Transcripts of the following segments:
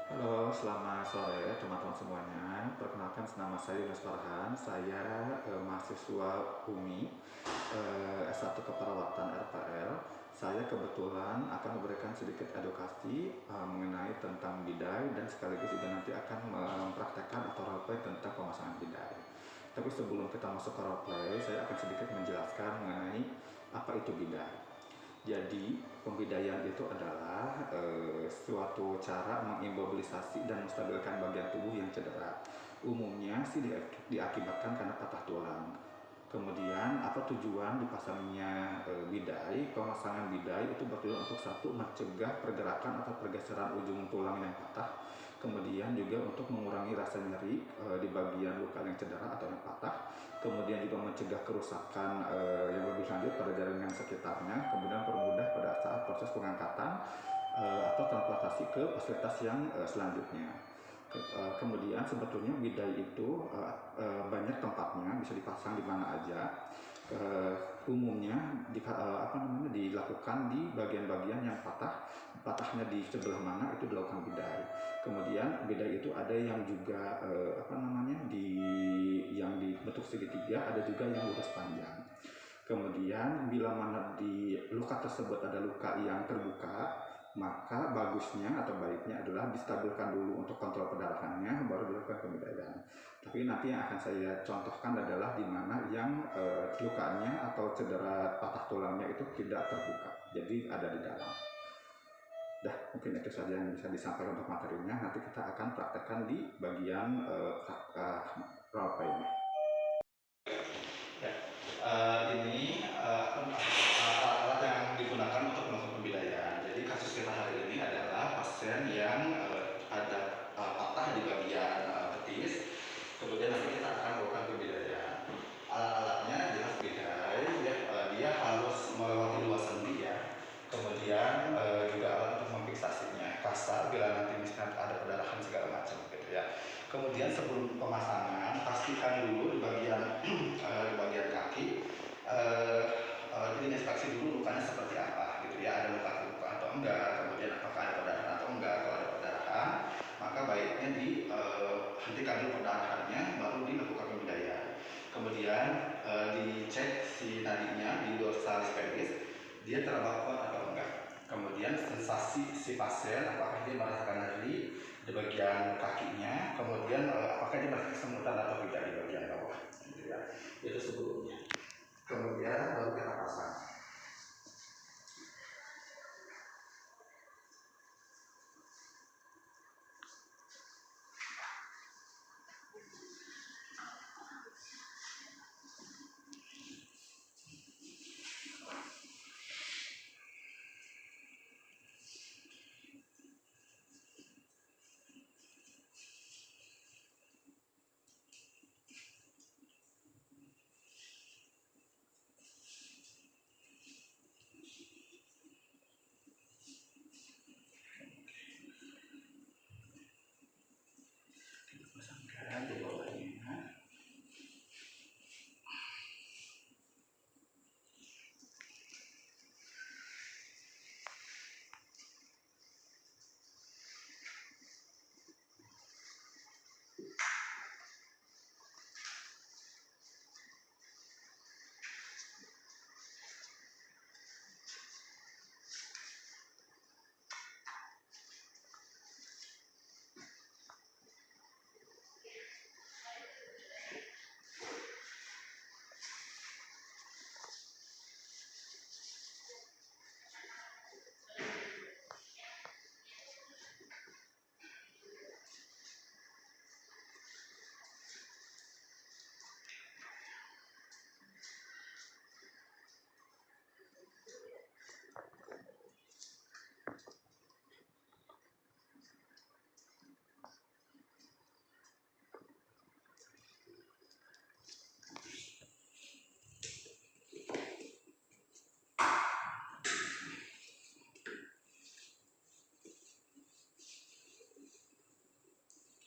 Halo, selamat sore teman-teman semuanya. Perkenalkan, nama saya Yunus Farhan. Saya mahasiswa UMI S1 Keperawatan RPL. Saya kebetulan akan memberikan sedikit edukasi mengenai tentang bidai dan sekaligus juga nanti akan mempraktekkan atau roleplay tentang pemasangan bidai. Tapi sebelum kita masuk ke roleplay, saya akan sedikit menjelaskan mengenai apa itu bidai. Jadi, pembidaian itu adalah suatu cara mengimobilisasi dan menstabilkan bagian tubuh yang cedera. Umumnya sih diakibatkan karena patah tulang. Kemudian, apa tujuan dipasangnya bidai? Pemasangan bidai itu bertujuan untuk satu, mencegah pergerakan atau pergeseran ujung tulang yang patah. Kemudian juga untuk mengurangi rasa nyeri di bagian luka yang cedera atau yang patah. Kemudian juga mencegah kerusakan yang lebih lanjut pada jaringan sekitarnya. Kemudian permudah pada saat proses pengangkatan atau transplantasi ke fasilitas yang selanjutnya. Kemudian sebetulnya bidai itu banyak tempatnya, bisa dipasang di mana aja. Umumnya dilakukan di bagian-bagian yang patahnya di sebelah mana itu dilakukan bidai. Kemudian bidai itu ada yang juga yang dibentuk segitiga, ada juga yang lurus panjang. Kemudian bila mana di luka tersebut ada luka yang terbuka, maka bagusnya atau baiknya adalah distabilkan dulu untuk kontrol perdarahannya, baru dilakukan pembidaian. Tapi nanti yang akan saya contohkan adalah di mana yang lukanya atau cedera patah tulangnya itu tidak terbuka, jadi ada di dalam. Dah, mungkin itu saja yang bisa disampaikan untuk materinya. Nanti kita akan praktekkan di bagian role play-nya. Ya, ini alat-alat yang digunakan untuk melakukan pembidaian. Jadi kasus kita hari ini adalah pasien yang ada patah di bagian betis. Kemudian nanti kita akan melakukan pembidaian. Alat-alatnya jelas bidai, ya, dia harus melewati luas sendi ya. Kemudian juga alat untuk memfiksasinya, kasar bila nanti misalnya ada perdarahan segala macam gitu ya. Kemudian sebelum pemasangan pastikan dulu di bagian di bagian kaki diinspeksi dulu lukanya seperti apa gitu ya, ada luka atau enggak, kemudian apakah ada perdarahan atau enggak. Kalau ada perdarahan maka baiknya dihentikan dulu perdarahannya baru dilakukan pembidaian. Kemudian dicek si nadinya di dorsalis pelvis, dia terlalu kuat atau enggak. Kemudian sensasi si pasien, apakah dia merasakan nyeri di bagian kakinya, kemudian apakah dia merasakan kesemutan atau tidak di bagian bawah gitu ya. Itu sebelumnya. Kemudian baru kita pasang. Pasangkan di bawahnya.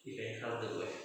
Kayaknya kalau dulu ya.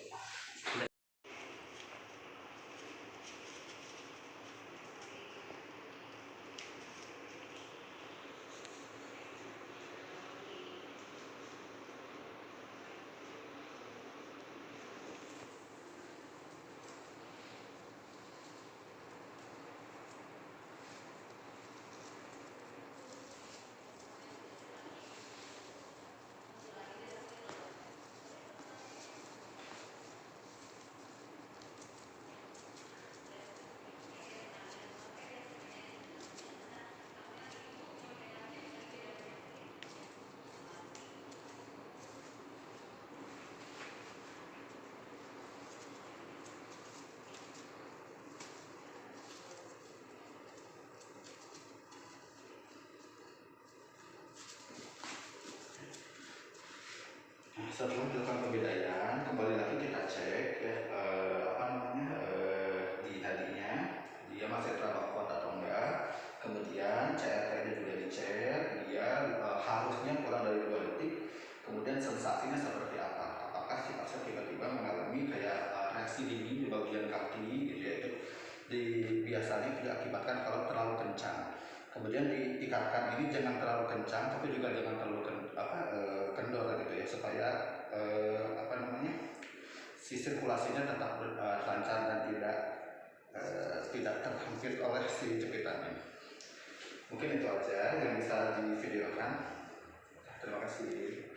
Setelah dilakukan pembedaian, kembali lagi kita cek ya, di nadinya dia masih terlalu kuat atau enggak. Kemudian CRT-nya juga dicek, dia harusnya kurang dari 2 detik. Kemudian sensasinya seperti apa? Apakah si pasien tiba-tiba mengalami kayak reaksi dingin di bagian kaki gitu ya, itu biasanya diakibatkan kalau terlalu kencang. Kemudian diikatkan ini jangan terlalu kencang, tapi juga jangan terlalu kendor gitu ya, supaya si sirkulasinya tetap lancar dan tidak terhampir oleh si jepitannya. Mungkin itu aja yang bisa divideokan. Terima kasih.